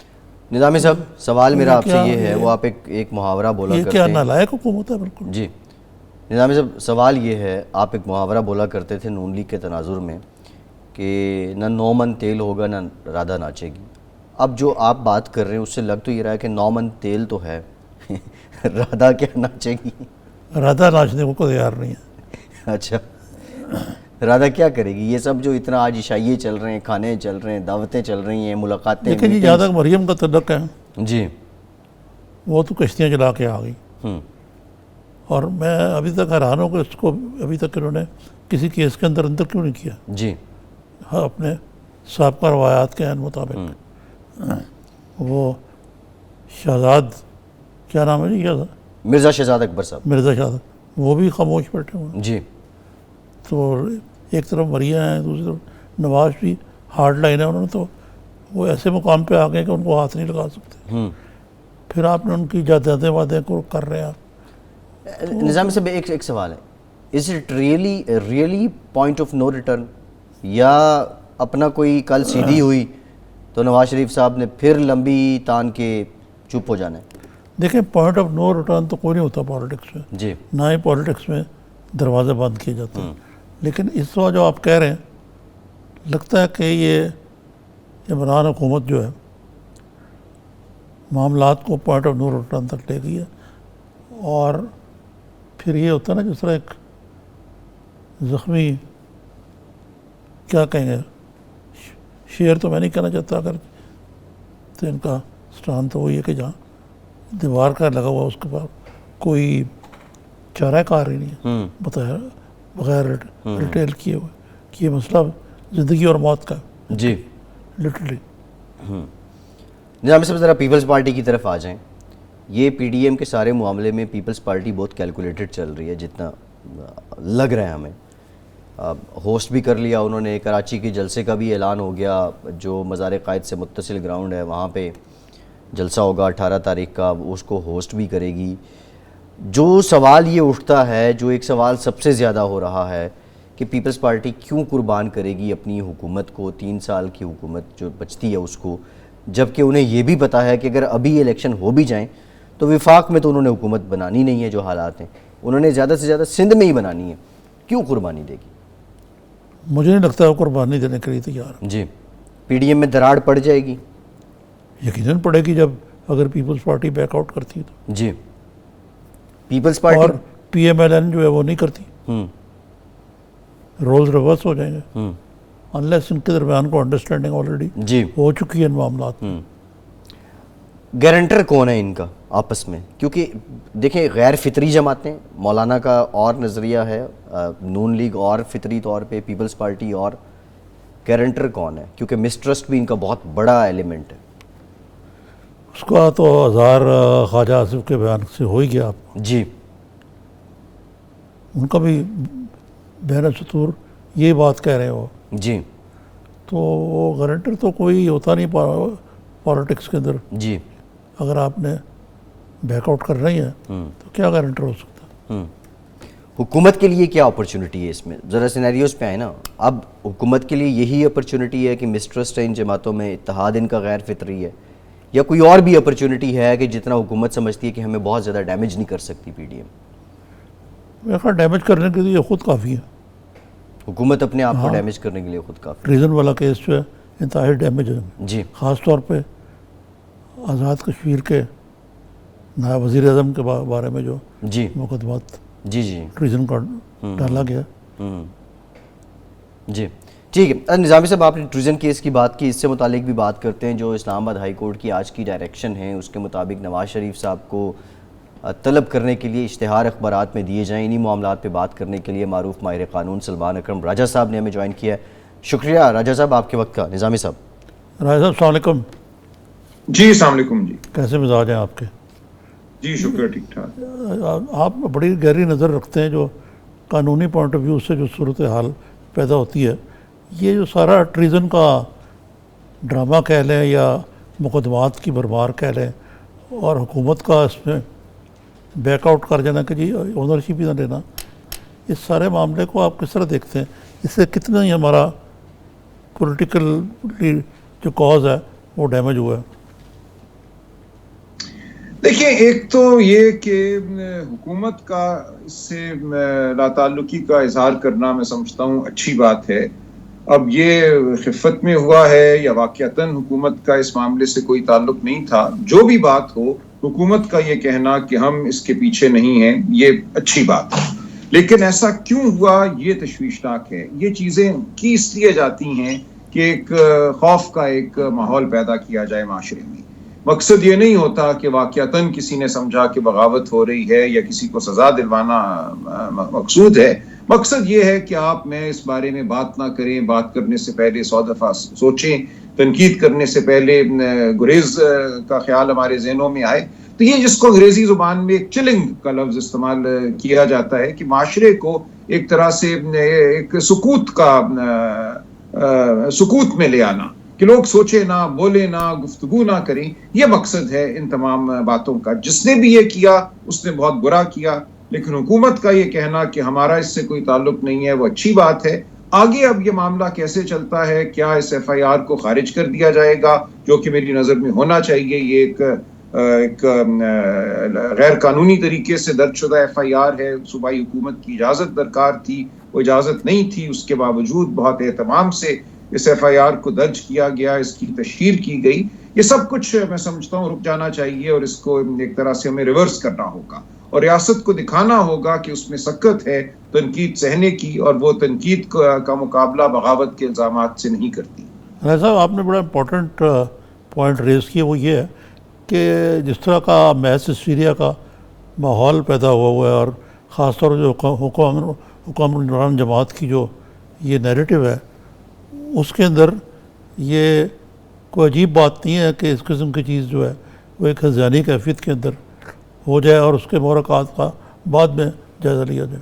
نظامی صاحب سوال میرا آپ سے یہ ہے, وہ آپ ایک محاورہ بولا یہ کرتے کیا ہیں. نالائق حکومت ہے بالکل. جی, نظامی صاحب سوال یہ ہے, آپ ایک محاورہ بولا کرتے تھے نون لیگ کے تناظر میں کہ نہ 9 من تیل ہوگا نہ رادھا ناچے گی. اب جو آپ بات کر رہے ہیں اس سے لگ تو یہ رہا ہے کہ 9 من تیل تو ہے, رادھا کیا ناچے گی؟ رادھا ناچنے کو کوئی تیار نہیں ہے. اچھا, رادھا کیا کرے گی؟ یہ سب جو اتنا آج عشائیے چل رہے ہیں, کھانے چل رہے ہیں, دعوتیں چل رہی ہیں, ملاقاتیں. لیکن جی جہاں تک مریم کا تعلق ہے جی, وہ تو کشتیاں چلا کے آ گئی. اور میں ابھی تک حیران ہوں کہ اس کو ابھی تک انہوں نے کسی کیس کے اندر کیوں نہیں کیا. جی, ہاں, اپنے سابقہ روایات کے عین مطابق. وہ شہزاد کیا نام ہے جی, مرزا شہزاد اکبر صاحب. مرزا شہزاد وہ بھی خاموش بیٹھے ہوئے ہیں. جی تو ایک طرف مریا ہیں, دوسری طرف نواز بھی ہارڈ لائن ہے, انہوں نے تو وہ ایسے مقام پہ آ گئے کہ ان کو ہاتھ نہیں لگا سکتے. پھر آپ نے ان کی جائیدادیں وعدے کو کر رہے ہیں. نظامی صاحب ایک سوال ہے, is it really point of no return, یا اپنا کوئی کل سیدھی ہوئی تو نواز شریف صاحب نے پھر لمبی تان کے چپ ہو جانا ہے؟ دیکھیں پوائنٹ آف نو ریٹرن تو کوئی نہیں ہوتا پالیٹکس میں, جی نہ ہی پالیٹکس میں دروازے بند کیے جاتے ہیں. لیکن اس وقت جو آپ کہہ رہے ہیں, لگتا ہے کہ یہ عمران حکومت جو ہے معاملات کو پوائنٹ آف نو ریٹرن تک لے گئی ہے. اور پھر یہ ہوتا ہے نا جس طرح ایک زخمی, کیا کہیں گے, شعر تو میں نہیں کہنا چاہتا, اگر تو ان کا سٹان تو وہی ہے کہ جہاں دیوار کا لگا ہوا اس کے بعد کوئی چارہ کار ہی نہیں ہے بتایا بغیر ریٹیل کیے ہوئے, کہ یہ مسئلہ زندگی اور موت کا ہے. جی لٹرلی. نظامی صاحب ذرا پیپلز پارٹی کی طرف آ جائیں. یہ پی ڈی ایم کے سارے معاملے میں پیپلز پارٹی بہت کیلکولیٹڈ چل رہی ہے جتنا لگ رہا ہے ہمیں. ہوسٹ بھی کر لیا انہوں نے, کراچی کے جلسے کا بھی اعلان ہو گیا, جو مزار قائد سے متصل گراؤنڈ ہے وہاں پہ جلسہ ہوگا 18 تاریخ کا, اس کو ہوسٹ بھی کرے گی. جو سوال یہ اٹھتا ہے, جو ایک سوال سب سے زیادہ ہو رہا ہے کہ پیپلز پارٹی کیوں قربان کرے گی اپنی حکومت کو, 3 سال کی حکومت جو بچتی ہے اس کو, جبکہ انہیں یہ بھی پتہ ہے کہ اگر ابھی الیکشن ہو بھی جائیں تو وفاق میں تو انہوں نے حکومت بنانی نہیں ہے. جو حالات ہیں انہوں نے زیادہ سے زیادہ سندھ میں ہی بنانی ہے, کیوں قربانی دے گی؟ مجھے نہیں لگتا ہے وہ قربانی دینے کے لیے تیار ہے. جی پی ڈی ایم میں دراڑ پڑ جائے گی؟ یقیناً پڑے گی جب اگر پیپلز پارٹی بیک آؤٹ کرتی ہے تو. جی پیپلز پارٹی اور پی ایم ایل این جو ہے وہ نہیں کرتی, رولز ریورس ہو جائیں گے انلیس ان کے درمیان کو انڈرسٹینڈنگ آلریڈی جی ہو چکی ہے ان معاملات میں. گارنٹر کون ہے ان کا آپس میں؟ کیونکہ دیکھیں غیر فطری جماعتیں, مولانا کا اور نظریہ ہے, نون لیگ اور فطری طور پہ, پیپلز پارٹی اور, گارنٹر کون ہے؟ کیونکہ مسٹرسٹ بھی ان کا بہت بڑا ایلیمنٹ ہے. اس کا تو ہزار خواجہ آصف کے بیان سے ہو ہی گیا آپ کو. جی ان کا بھی بین سطور یہی بات کہہ رہے ہیں وہ. جی تو وہ گارنٹر تو کوئی ہوتا نہیں پالیٹکس کے اندر. جی اگر آپ نے بیک آؤٹ کر رہی ہیں تو کیا گارنٹر ہو سکتا ہے؟ حکومت کے لیے کیا اپرچونٹی ہے اس میں؟ ذرا سینیریوز پہ آئے نا. اب حکومت کے لیے یہی اپرچونٹی ہے کہ مسٹرسٹ ہے ان جماعتوں میں, اتحاد ان کا غیر فطری ہے, یا کوئی اور بھی اپرچونٹی ہے کہ جتنا حکومت سمجھتی ہے کہ ہمیں بہت زیادہ ڈیمیج نہیں کر سکتی پی ڈی ایم؟ میرے خیال ڈیمیج کرنے کے لیے خود کافی ہے. حکومت اپنے آپ کو ڈیمیج کرنے کے لیے خود کافی. ٹریزن والا کیس جو ہے انتہائی ڈیمیج ہے. جی خاص طور پہ آزاد کشمیر کے نائب وزیر اعظم کے بارے میں جو جی مقدمات جی جی ٹریزن کا ڈالا گیا. جی ٹھیک ہے. نظامی صاحب آپ نے ٹریزن کیس کی بات کی, اس سے متعلق بھی بات کرتے ہیں. جو اسلام آباد ہائی کورٹ کی آج کی ڈائریکشن ہے اس کے مطابق نواز شریف صاحب کو طلب کرنے کے لیے اشتہار اخبارات میں دیے جائیں. انہی معاملات پہ بات کرنے کے لیے معروف ماہر قانون سلمان اکرم راجہ صاحب نے ہمیں جوائن کیا ہے. شکریہ راجہ صاحب آپ کے وقت کا. نظامی صاحب. راجہ صاحب السلام علیکم. جی السلام علیکم. جی کیسے مزاج ہیں آپ کے؟ جی شکریہ, ٹھیک ٹھاک. آپ بڑی گہری نظر رکھتے ہیں جو قانونی پوائنٹ آف ویو سے جو صورتحال پیدا ہوتی ہے. یہ جو سارا ٹریزن کا ڈرامہ کہہ لیں یا مقدمات کی بھرمار کہہ لیں, اور حکومت کا اس میں بیک آؤٹ کر جانا کہ جی اونرشپ ہی نہ لینا, اس سارے معاملے کو آپ کس طرح دیکھتے ہیں؟ اس سے کتنا ہی ہمارا پولیٹیکل جو کاز ہے وہ ڈیمیج ہوا ہے؟ دیکھیں, ایک تو یہ کہ حکومت کا اس سے لا تعلقی کا اظہار کرنا میں سمجھتا ہوں اچھی بات ہے. اب یہ خفت میں ہوا ہے یا واقعتاً حکومت کا اس معاملے سے کوئی تعلق نہیں تھا, جو بھی بات ہو, حکومت کا یہ کہنا کہ ہم اس کے پیچھے نہیں ہیں یہ اچھی بات ہے. لیکن ایسا کیوں ہوا یہ تشویشناک ہے. یہ چیزیں کی اس لیے جاتی ہیں کہ ایک خوف کا ایک ماحول پیدا کیا جائے معاشرے میں. مقصد یہ نہیں ہوتا کہ واقعتاً کسی نے سمجھا کہ بغاوت ہو رہی ہے یا کسی کو سزا دلوانا مقصود ہے. مقصد یہ ہے کہ آپ میں اس بارے میں بات نہ کریں, بات کرنے سے پہلے 100 دفعہ سوچیں, تنقید کرنے سے پہلے گریز کا خیال ہمارے ذہنوں میں آئے. تو یہ جس کو انگریزی زبان میں ایک چلنگ کا لفظ استعمال کیا جاتا ہے کہ معاشرے کو ایک طرح سے ایک سکوت میں لے آنا کہ لوگ سوچے نہ، بولے نہ، گفتگو نہ کریں. یہ مقصد ہے ان تمام باتوں کا. جس نے بھی یہ کیا اس نے بہت برا کیا، لیکن حکومت کا یہ کہنا کہ ہمارا اس سے کوئی تعلق نہیں ہے وہ اچھی بات ہے. آگے اب یہ معاملہ کیسے چلتا ہے، کیا اس ایف آئی آر کو خارج کر دیا جائے گا، جو کہ میری نظر میں ہونا چاہیے. یہ ایک غیر قانونی طریقے سے درج شدہ ایف آئی آر ہے. صوبائی حکومت کی اجازت درکار تھی، وہ اجازت نہیں تھی، اس کے باوجود بہت اہتمام سے اس ایف آئی آر کو درج کیا گیا، اس کی تشہیر کی گئی. یہ سب کچھ میں سمجھتا ہوں رک جانا چاہیے اور اس کو ایک طرح سے ہمیں ریورس کرنا ہوگا اور ریاست کو دکھانا ہوگا کہ اس میں سکت ہے تنقید سہنے کی، اور وہ تنقید کا مقابلہ بغاوت کے الزامات سے نہیں کرتی. راجہ صاحب، آپ نے بڑا امپورٹنٹ پوائنٹ ریز کیا، وہ یہ ہے کہ جس طرح کا محض سیریا کا ماحول پیدا ہوا ہے، اور خاص طور پر جو حکمران جماعت کی جو یہ نیریٹو ہے، اس کے اندر یہ کوئی عجیب بات نہیں ہے کہ اس قسم کی چیز جو ہے وہ ایک ہذیانی کیفیت کے اندر ہو جائے اور اس کے محرکات کا بعد میں جائزہ لیا جائے.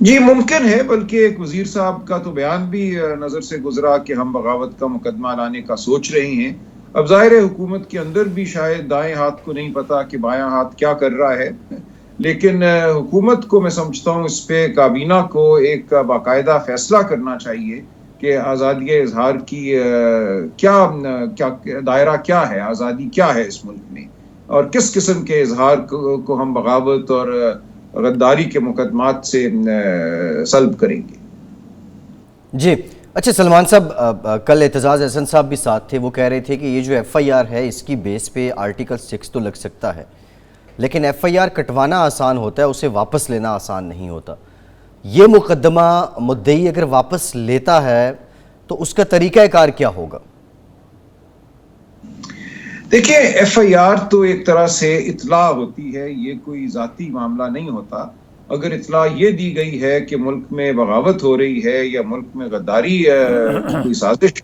جی ممکن ہے، بلکہ ایک وزیر صاحب کا تو بیان بھی نظر سے گزرا کہ ہم بغاوت کا مقدمہ لانے کا سوچ رہے ہیں. اب ظاہر ہے حکومت کے اندر بھی شاید دائیں ہاتھ کو نہیں پتا کہ بایاں ہاتھ کیا کر رہا ہے، لیکن حکومت کو میں سمجھتا ہوں اس پہ کابینہ کو ایک باقاعدہ فیصلہ کرنا چاہیے کہ آزادی اظہار کی کیا دائرہ کیا ہے، آزادی کیا ہے اس ملک میں، اور کس قسم کے اظہار کو ہم بغاوت اور غداری کے مقدمات سے سلب کریں گے. جی اچھا سلمان صاحب، کل اعتزاز احسن صاحب بھی ساتھ تھے، وہ کہہ رہے تھے کہ یہ جو ایف آئی آر ہے اس کی بیس پہ آرٹیکل 6 تو لگ سکتا ہے، لیکن ایف آئی آر کٹوانا آسان ہوتا ہے، اسے واپس لینا آسان نہیں ہوتا. یہ مقدمہ مدعی اگر واپس لیتا ہے تو اس کا طریقہ کار کیا ہوگا؟ دیکھیں، ایف آئی آر تو ایک طرح سے اطلاع ہوتی ہے، یہ کوئی ذاتی معاملہ نہیں ہوتا. اگر اطلاع یہ دی گئی ہے کہ ملک میں بغاوت ہو رہی ہے یا ملک میں غداری کوئی سازش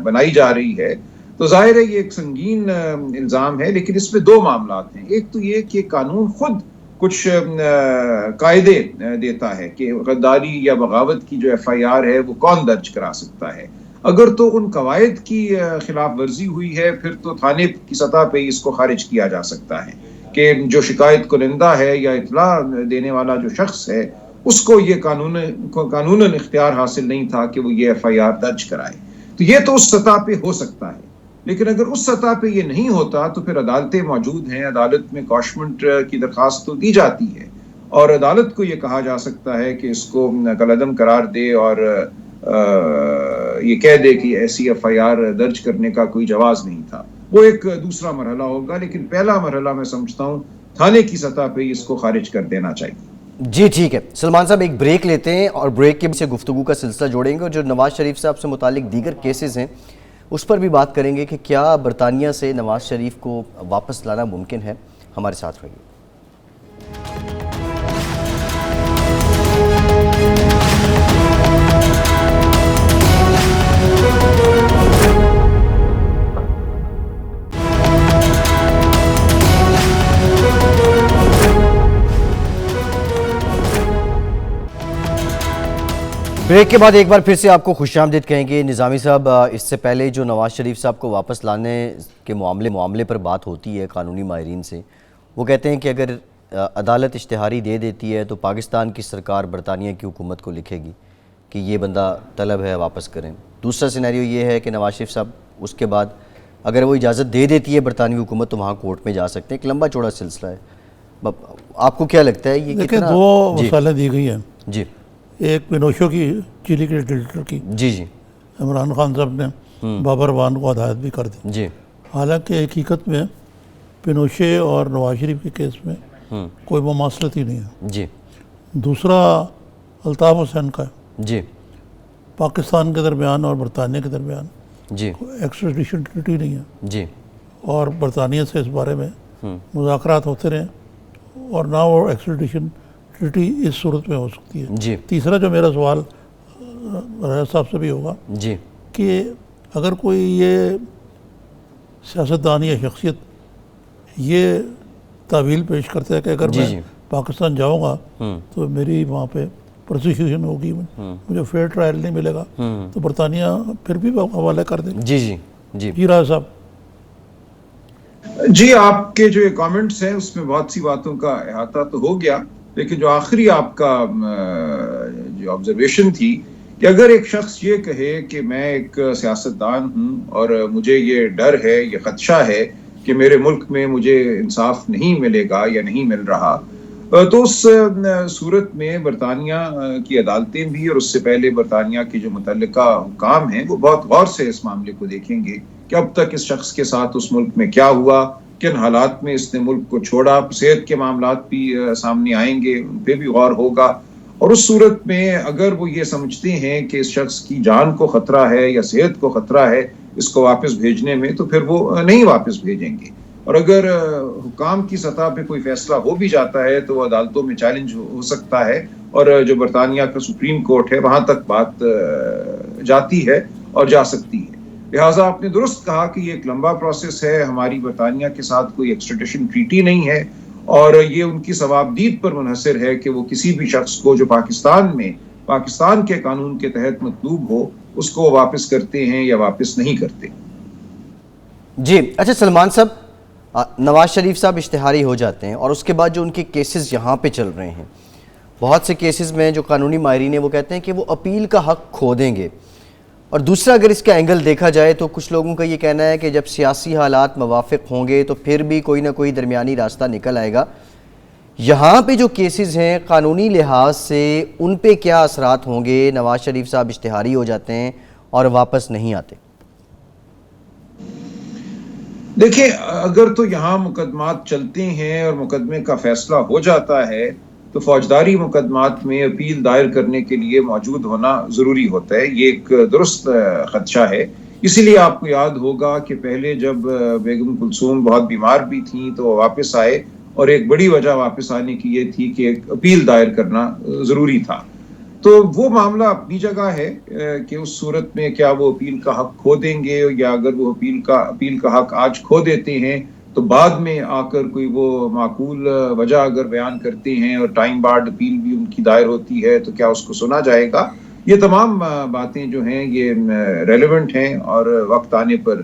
بنائی جا رہی ہے تو ظاہر ہے یہ ایک سنگین الزام ہے. لیکن اس میں دو معاملات ہیں. ایک تو یہ کہ قانون خود کچھ قاعدے دیتا ہے کہ غداری یا بغاوت کی جو ایف آئی آر ہے وہ کون درج کرا سکتا ہے. اگر تو ان قواعد کی خلاف ورزی ہوئی ہے پھر تو تھانے کی سطح پہ اس کو خارج کیا جا سکتا ہے کہ جو شکایت کنندہ ہے یا اطلاع دینے والا جو شخص ہے اس کو یہ قانوناً اختیار حاصل نہیں تھا کہ وہ یہ ایف آئی آر درج کرائے. تو یہ تو اس سطح پہ ہو سکتا ہے. لیکن اگر اس سطح پہ یہ نہیں ہوتا تو پھر عدالتیں موجود ہیں، عدالت میں کاشمنٹ کی درخواست تو دی جاتی ہے اور عدالت کو یہ کہا جا سکتا ہے کہ اس کو کالعدم قرار دے اور یہ کہہ دے کہ ایسی ایف آئی آر درج کرنے کا کوئی جواز نہیں تھا. وہ ایک دوسرا مرحلہ ہوگا، لیکن پہلا مرحلہ میں سمجھتا ہوں تھانے کی سطح پہ اس کو خارج کر دینا چاہیے. جی ٹھیک ہے سلمان صاحب، ایک بریک لیتے ہیں اور بریک کے سے گفتگو کا سلسلہ جوڑیں گے اور جو نواز شریف صاحب سے متعلق دیگر کیسز ہیں اس پر بھی بات کریں گے کہ کیا برطانیہ سے نواز شریف کو واپس لانا ممکن ہے. ہمارے ساتھ رہیے. بریک کے بعد ایک بار پھر سے آپ کو خوش آمدید کہیں گے. نظامی صاحب، اس سے پہلے جو نواز شریف صاحب کو واپس لانے کے معاملے پر بات ہوتی ہے قانونی ماہرین سے، وہ کہتے ہیں کہ اگر عدالت اشتہاری دے دیتی ہے تو پاکستان کی سرکار برطانیہ کی حکومت کو لکھے گی کہ یہ بندہ طلب ہے واپس کریں. دوسرا سینیریو یہ ہے کہ نواز شریف صاحب اس کے بعد اگر وہ اجازت دے دیتی ہے برطانوی حکومت تو وہاں کورٹ میں جا سکتے ہیں. ایک لمبا چوڑا سلسلہ ہے. آپ کو کیا لگتا ہے یہ دیکھیں، دو مثالیں دی گئی ہیں. جی، ایک پینوشو کی، چلی کے ڈکٹیٹر کی. جی جی، عمران خان صاحب نے بابر وان کو ہدایت بھی کر دی. جی، حالانکہ حقیقت میں پینوشے اور نواز شریف کے کیس میں کوئی مماثلت ہی نہیں ہے. جی. دوسرا الطاف حسین کا ہے. جی. پاکستان کے درمیان اور برطانیہ کے درمیان جی ایکسٹریڈیشن ٹریٹی نہیں ہے. جی. اور برطانیہ سے اس بارے میں مذاکرات ہوتے رہے اور نہ وہ ایکسٹریڈیشن ٹریٹی اس صورت میں ہو سکتی ہے. جی. تیسرا جو میرا سوال راجہ صاحب سے بھی ہوگا جی کہ اگر کوئی یہ سیاستدان یا شخصیت یہ تعویل پیش کرتا ہے کہ اگر میں پاکستان جاؤں گا تو میری وہاں پہ پروسیکیوشن ہوگی، مجھے فیئر ٹرائل نہیں ملے گا، تو برطانیہ پھر بھی حوالے کر دے گا۔ جی راز صاحب۔ جی آپ کے جو کامنٹس ہیں اس میں بہت سی باتوں کا احاطہ تو ہو گیا، لیکن جو آخری آپ کا جو آبزرویشن تھی کہ اگر ایک شخص یہ کہے کہ میں ایک سیاستدان ہوں اور مجھے یہ ڈر ہے، یہ خدشہ ہے کہ میرے ملک میں مجھے انصاف نہیں ملے گا یا نہیں مل رہا، تو اس صورت میں برطانیہ کی عدالتیں بھی اور اس سے پہلے برطانیہ کے جو متعلقہ حکام ہیں وہ بہت غور سے اس معاملے کو دیکھیں گے کہ اب تک اس شخص کے ساتھ اس ملک میں کیا ہوا، کن حالات میں اس نے ملک کو چھوڑا، صحت کے معاملات بھی سامنے آئیں گے، ان پہ بھی غور ہوگا، اور اس صورت میں اگر وہ یہ سمجھتے ہیں کہ اس شخص کی جان کو خطرہ ہے یا صحت کو خطرہ ہے اس کو واپس بھیجنے میں، تو پھر وہ نہیں واپس بھیجیں گے۔ اور اگر حکام کی سطح پہ کوئی فیصلہ ہو بھی جاتا ہے تو وہ عدالتوں میں چیلنج ہو سکتا ہے، اور جو برطانیہ کا سپریم کورٹ ہے وہاں تک بات جاتی ہے اور جا سکتی ہے۔ لہٰذا آپ نے درست کہا کہ یہ ایک لمبا پروسیس ہے، ہماری برطانیہ کے ساتھ کوئی ایکسٹریڈیشن ٹریٹی نہیں ہے، اور یہ ان کی ثوابدید پر منحصر ہے کہ وہ کسی بھی شخص کو جو پاکستان کے قانون کے تحت مطلوب ہو اس کو واپس کرتے ہیں یا واپس نہیں کرتے۔ جی اچھا سلمان صاحب، نواز شریف صاحب اشتہاری ہو جاتے ہیں اور اس کے بعد جو ان کے کیسز یہاں پہ چل رہے ہیں، بہت سے کیسز میں جو قانونی ماہرین ہیں وہ کہتے ہیں کہ وہ اپیل کا حق کھو دیں گے، اور دوسرا اگر اس کا اینگل دیکھا جائے تو کچھ لوگوں کا یہ کہنا ہے کہ جب سیاسی حالات موافق ہوں گے تو پھر بھی کوئی نہ کوئی درمیانی راستہ نکل آئے گا۔ یہاں پہ جو کیسز ہیں قانونی لحاظ سے ان پہ کیا اثرات ہوں گے؟ نواز شریف صاحب اشتہاری ہو جاتے ہیں اور واپس نہیں آتے۔ دیکھیں اگر تو یہاں مقدمات چلتے ہیں اور مقدمے کا فیصلہ ہو جاتا ہے تو فوجداری مقدمات میں اپیل دائر کرنے کے لیے موجود ہونا ضروری ہوتا ہے، یہ ایک درست خدشہ ہے۔ اسی لیے آپ کو یاد ہوگا کہ پہلے جب بیگم کلثوم بہت بیمار بھی تھیں تو وہ واپس آئے، اور ایک بڑی وجہ واپس آنے کی یہ تھی کہ ایک اپیل دائر کرنا ضروری تھا۔ تو وہ معاملہ اپنی جگہ ہے کہ اس صورت میں کیا وہ اپیل کا حق کھو دیں گے، یا اگر وہ اپیل کا حق آج کھو دیتے ہیں تو بعد میں آ کر کوئی وہ معقول وجہ اگر بیان کرتے ہیں اور ٹائم بارڈ اپیل بھی ان کی دائر ہوتی ہے تو کیا اس کو سنا جائے گا؟ یہ تمام باتیں جو ہیں یہ ریلیونٹ ہیں اور وقت آنے پر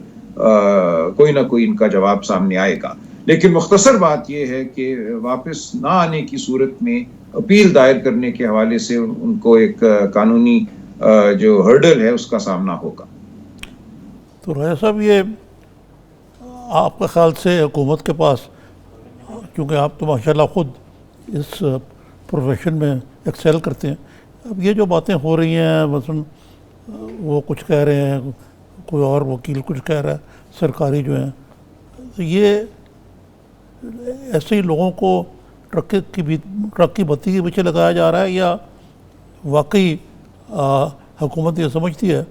کوئی نہ کوئی ان کا جواب سامنے آئے گا، لیکن مختصر بات یہ ہے کہ واپس نہ آنے کی صورت میں اپیل دائر کرنے کے حوالے سے ان کو ایک قانونی جو ہرڈل ہے اس کا سامنا ہوگا۔ تو راجہ صاحب، یہ آپ کے خیال سے حکومت کے پاس، کیونکہ آپ تو ماشاءاللہ خود اس پروفیشن میں ایکسیل کرتے ہیں، اب یہ جو باتیں ہو رہی ہیں مثلا وہ کچھ کہہ رہے ہیں، کوئی اور وکیل کچھ کہہ رہا ہے، سرکاری جو ہیں، تو یہ ایسے ہی لوگوں کو ٹرک کی بتی کے پیچھے لگایا جا رہا ہے، یا واقعی حکومت یہ سمجھتی ہے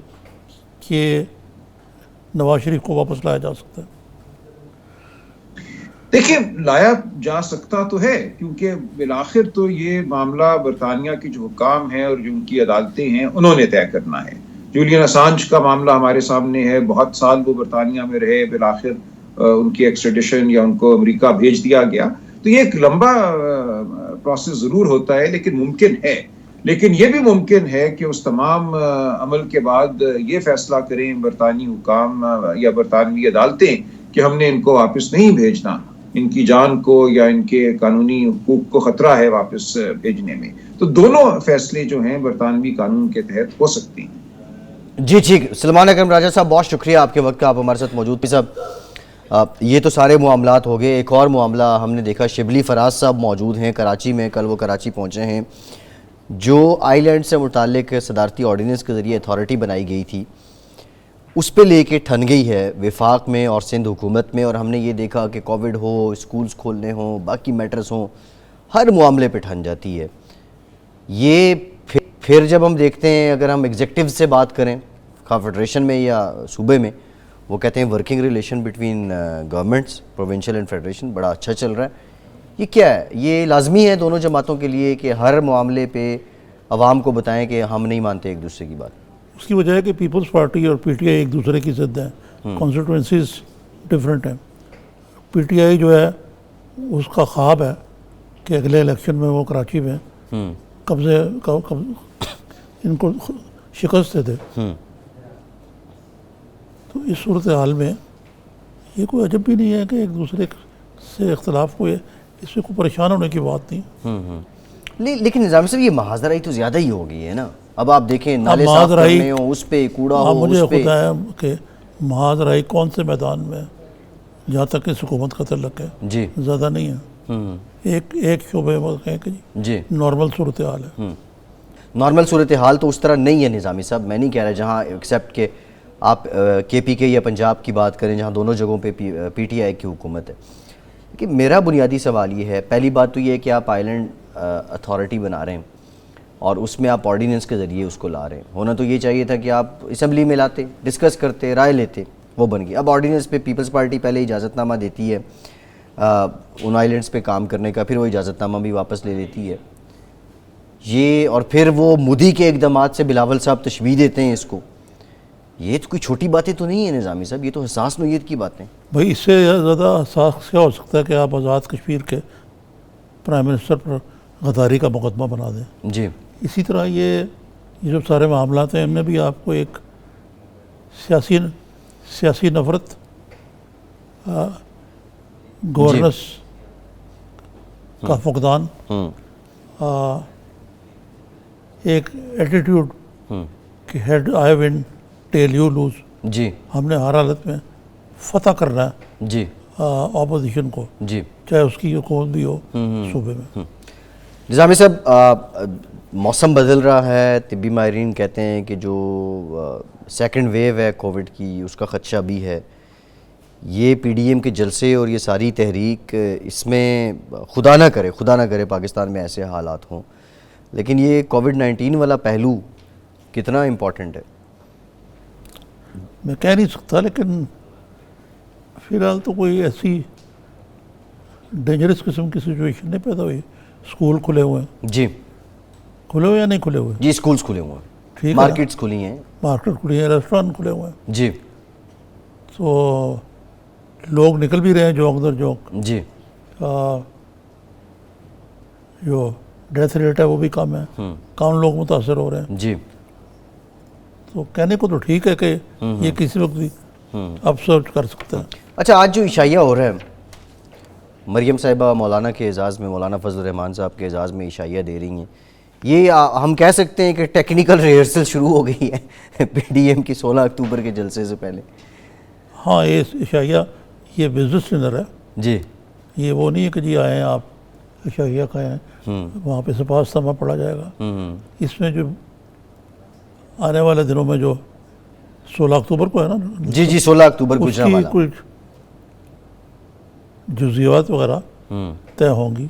کہ نواز شریف کو واپس لایا جا سکتا ہے؟ دیکھیں لایا جا سکتا تو ہے، کیونکہ بالآخر تو یہ معاملہ برطانیہ کے جو حکام ہیں اور جو ان کی عدالتیں ہیں انہوں نے طے کرنا ہے۔ جولین اسانج کا معاملہ ہمارے سامنے ہے، بہت سال وہ برطانیہ میں رہے، بالآخر ان کی ایکسٹریڈیشن یا ان کو امریکہ بھیج دیا گیا، تو یہ ایک لمبا پروسیس ضرور ہوتا ہے، لیکن ممکن ہے۔ لیکن یہ بھی ممکن ہے کہ اس تمام عمل کے بعد یہ فیصلہ کریں برطانوی حکام یا برطانوی عدالتیں کہ ہم نے ان کو واپس نہیں بھیجنا، ان کی جان کو یا ان کے قانونی حقوق کو خطرہ ہے واپس بھیجنے میں۔ تو دونوں فیصلے جو ہیں برطانوی قانون کے تحت ہو سکتے ہیں۔ جی ٹھیک، سلمان اکرم راجہ صاحب بہت شکریہ آپ کے وقت کا، آپ ہمارے ساتھ موجود تھے۔ صاحب یہ تو سارے معاملات ہو گئے، ایک اور معاملہ ہم نے دیکھا، شبلی فراز صاحب موجود ہیں کراچی میں، کل وہ کراچی پہنچے ہیں۔ جو آئی لینڈ سے متعلق صدارتی آرڈیننس کے ذریعے اتھارٹی بنائی گئی تھی اس پہ لے کے ٹھن گئی ہے وفاق میں اور سندھ حکومت میں، اور ہم نے یہ دیکھا کہ کووڈ ہو، اسکولز کھولنے ہوں، باقی میٹرز ہوں، ہر معاملے پہ ٹھن جاتی ہے۔ یہ پھر جب ہم دیکھتے ہیں، اگر ہم ایگزیکٹو سے بات کریں کنفیڈریشن میں یا صوبے میں، وہ کہتے ہیں working relation between governments provincial and federation بڑا اچھا چل رہا ہے۔ یہ کیا ہے؟ یہ لازمی ہے دونوں جماعتوں کے لیے کہ ہر معاملے پہ عوام کو بتائیں کہ ہم نہیں مانتے ایک دوسرے کی بات؟ اس کی وجہ ہے کہ پیپلز پارٹی اور پی ٹی آئی ایک دوسرے کی ضد ہیں، کانسٹیٹوئنسیز ڈفرینٹ ہیں. پی ٹی آئی جو ہے اس کا خواب ہے کہ اگلے الیکشن میں وہ کراچی میں ان کو شکست دے. تو اس صورتحال میں یہ کوئی عجب بھی نہیں ہے کہ ایک دوسرے سے اختلاف ہوئے, اس میں کوئی پریشان ہونے کی بات نہیں. لیکن نظامی صاحب یہ محاذ رائی تو زیادہ ہی ہو گئی ہے نا. اب آپ دیکھیں نالے صاف کرنے ہوں, اس پہ کوڑا ہو, مجھے اس پہ خود ہے کہ محاذ رائی کون سے میدان میں جہاں تک اس حکومت کا تعلق ہے جی زیادہ نہیں ہے. ایک شعبے میں کہیں کہ جی نارمل صورتحال ہے. نارمل صورتحال تو اس طرح نہیں ہے نظامی صاحب. میں نہیں کہہ رہا جہاں ایکسیپٹ کہ آپ کے پی کے یا پنجاب کی بات کریں جہاں دونوں جگہوں پہ پی ٹی آئی کی حکومت ہے. کہ میرا بنیادی سوال یہ ہے, پہلی بات تو یہ ہے کہ آپ آئیلینڈ اتھارٹی بنا رہے ہیں اور اس میں آپ آرڈیننس کے ذریعے اس کو لا رہے ہیں. ہونا تو یہ چاہیے تھا کہ آپ اسمبلی میں لاتے, ڈسکس کرتے, رائے لیتے, وہ بن گئی. اب آرڈیننس پہ پیپلز پارٹی پہلے اجازت نامہ دیتی ہے ان آئیلینڈس پہ کام کرنے کا, پھر وہ اجازت نامہ بھی واپس لے لیتی ہے یہ, اور پھر وہ مودی کے اقدامات سے بلاول صاحب تشبیہ دیتے ہیں اس کو. یہ تو کوئی چھوٹی باتیں تو نہیں ہیں نظامی صاحب, یہ تو حساس نوعیت کی باتیں. بھائی اس سے زیادہ حساس کیا ہو سکتا ہے کہ آپ آزاد کشمیر کے پرائم منسٹر پر غداری کا مقدمہ بنا دیں. جی اسی طرح یہ جو سارے معاملات ہیں ان میں بھی آپ کو ایک سیاسی نفرت, گورننس کا فقدان, ایک ایٹیٹیوڈ کہ heads I win tails you lose. جی ہم نے ہر حالت میں فتح کرنا ہے جی اپوزیشن کو, جی چاہے اس کی حکومت بھی ہو صوبے میں. نظامی صاحب موسم بدل رہا ہے, طبی ماہرین کہتے ہیں کہ جو سیکنڈ ویو ہے کووڈ کی اس کا خدشہ بھی ہے. یہ پی ڈی ایم کے جلسے اور یہ ساری تحریک, اس میں خدا نہ کرے پاکستان میں ایسے حالات ہوں, لیکن یہ کووڈ-19 والا پہلو کتنا امپورٹنٹ ہے میں کہہ نہیں سکتا, لیکن فی الحال تو کوئی ایسی ڈینجرس قسم کی سچویشن نہیں پیدا ہوئی. اسکول کھلے ہوئے ہیں. جی کھلے ہوئے یا نہیں کھلے ہوئے؟ جی اسکولز کھلے ہوئے ہیں, ٹھیک ہے, مارکیٹس کھلی ہیں, مارکیٹ کھلی ہیں, ریسٹورینٹ کھلے ہوئے ہیں. جی تو لوگ نکل بھی رہے ہیں جوک در جوک. جی جو ڈیتھ ریٹ ہے وہ بھی کم ہے, کم لوگ متاثر ہو رہے ہیں. جی تو کہنے کو تو ٹھیک ہے کہ یہ کسی وقت بھی ابسرو کر سکتا ہے. اچھا, آج جو عشائیہ ہو رہا ہے, مریم صاحبہ مولانا کے اعزاز میں, مولانا فضل الرحمان صاحب کے اعزاز میں عشائیہ دے رہی ہیں, یہ ہم کہہ سکتے ہیں کہ ٹیکنیکل ریہرسل شروع ہو گئی ہے پی ڈی ایم کی 16 اکتوبر کے جلسے سے پہلے. ہاں یہ عشائیہ یہ بزنس ڈنر ہے. جی یہ وہ نہیں ہے کہ جی آئے ہیں آپ عشائیہ کھائیں, وہاں پہ سپاس تمہ پڑھا جائے گا. اس میں جو آنے والے دنوں میں جو 16 اکتوبر کو ہے نا, جی جی 16 اکتوبر کو اس کی کچھ جزیات وغیرہ طے ہوں گی,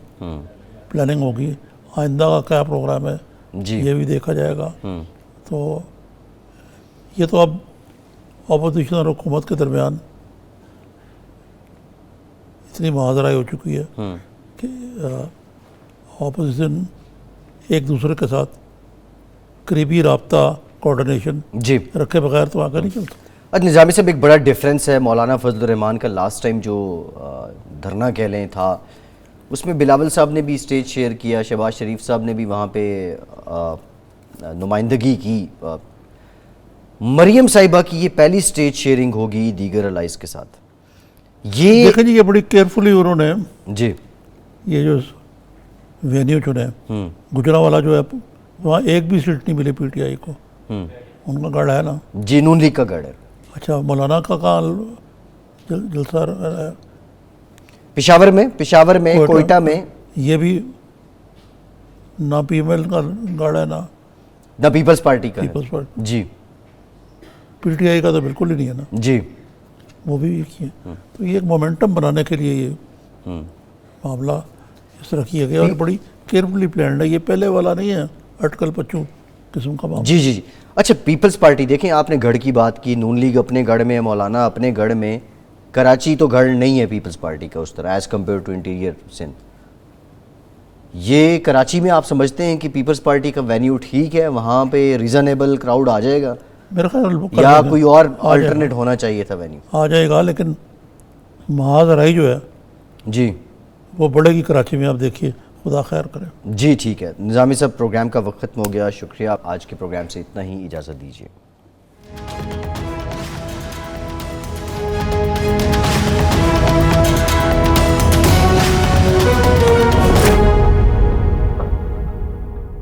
پلاننگ ہوگی, آئندہ کا کیا پروگرام ہے یہ بھی دیکھا جائے گا. تو یہ تو اب اپوزیشن اور حکومت کے درمیان اتنی محاذرائی ہو چکی ہے کہ اپوزیشن ایک دوسرے کے ساتھ قریبی رابطہ, کوارڈینیشن جی رکھے بغیر تو آگے نہیں چلتا. نظامی صاحب ایک بڑا ڈیفرنس ہے, مولانا فضل الرحمان کا لاسٹ ٹائم جو دھرنا کہہ لیں تھا, اس میں بلاول صاحب نے بھی اسٹیج شیئر کیا, شہباز شریف صاحب نے بھی وہاں پہ نمائندگی کی. مریم صاحبہ کی یہ پہلی اسٹیج شیئرنگ ہوگی دیگر الائز کے ساتھ. یہ دیکھیں جی, یہ بڑی کیئرفلی انہوں نے جی یہ جو وینیو چنے, گجرانوالہ جو ہے وہاں ایک بھی سیٹ نہیں ملی پی ٹی آئی کو. ان کا گڑھ ہے نا, جی نون لیگ کا گڑھ ہے. اچھا, مولانا کا کہاں جلسہ ہے؟ پشاور میں کوئٹہ میں. یہ بھی نہ پی ایم ایل کا گڑھ ہے نہ پیپلز پارٹی کا پیپلز پارٹی. جی پی ٹی آئی کا تو بالکل ہی نہیں ہے نا. جی وہ بھی ایک ہی ہے. تو یہ ایک مومنٹم بنانے کے لیے یہ معاملہ اس طرح کیا گیا, اور بڑی کیئرفلی پلانڈ ہے. یہ پہلے والا نہیں ہے اٹکل پچو قسم کا معاملہ. جی جی جی. اچھا, پیپلز پارٹی دیکھیں, آپ نے گڑھ کی بات کی, نون لیگ اپنے گڑھ میں, مولانا اپنے گڑھ میں, کراچی تو گڑھ نہیں ہے پیپلز پارٹی کا اس طرح as compare to interior Sindh. یہ کراچی میں آپ سمجھتے ہیں کہ پیپلز پارٹی کا وینیو ٹھیک ہے, وہاں پہ ریزنیبل کراؤڈ آ جائے گا, میرا خیال یا کوئی اور آلٹرنیٹ ہونا چاہیے تھا وینیو؟ آ جائے گا, لیکن محاذ رائی جو ہے جی وہ بڑھے گی کراچی میں، آپ دیکھیے، خدا خیر کرے۔ جی ٹھیک ہے نظامی صاحب، پروگرام کا وقت ختم ہو گیا، شکریہ، آج کے پروگرام سے اتنا ہی، اجازت دیجیے۔